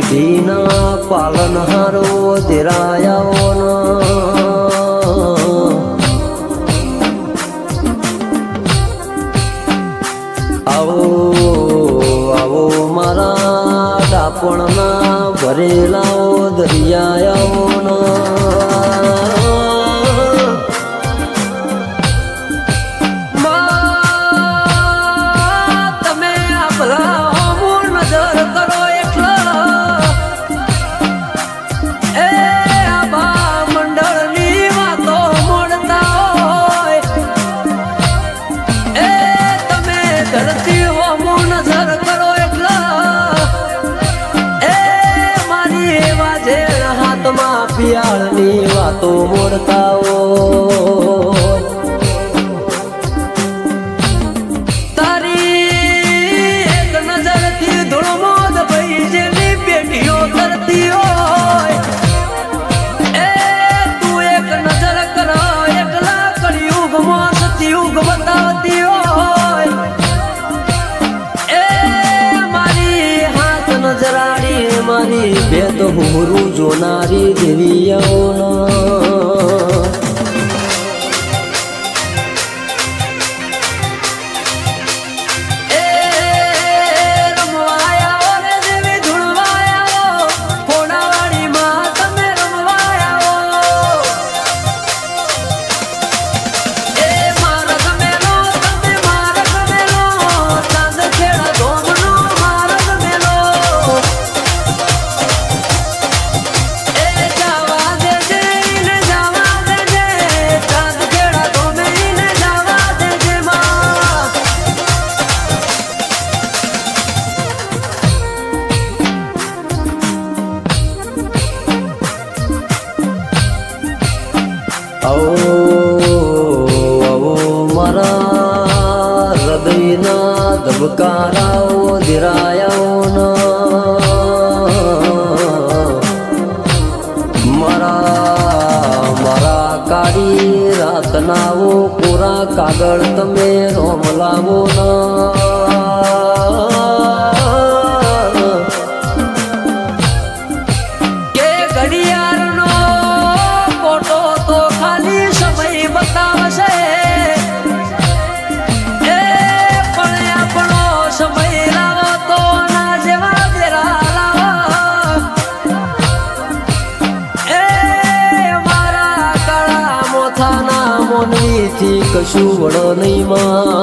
પેઢીના પાલનહારો ધીરાયાઓના આવો આવો મારા ડાપણના ભરેલાઓ દરિયાઓના પિયાળની વાતો મોડતાઓ તારી એક નજરથી ધૂળમોદ ભઈ જેની પેઢીઓ કરતી હોય એ તું એક નજર કર એકલા કળિયુગમાં સતયુગ બતાવતી હોય એ મારી હાથ નજરાડી મારી ભેદ હુમરું જોનારી દેવીઓના મારા હૃદયના ધબકારાઓ ધીરાયાઓના મારા કાળી રાતનાઓ પૂરા કાગળ તમે રોમ લાવો ના કે ઘડિયાળનો કોટો તો ખાલી સમય બતાવશે મોનવીથી કશું વડો નહીં માં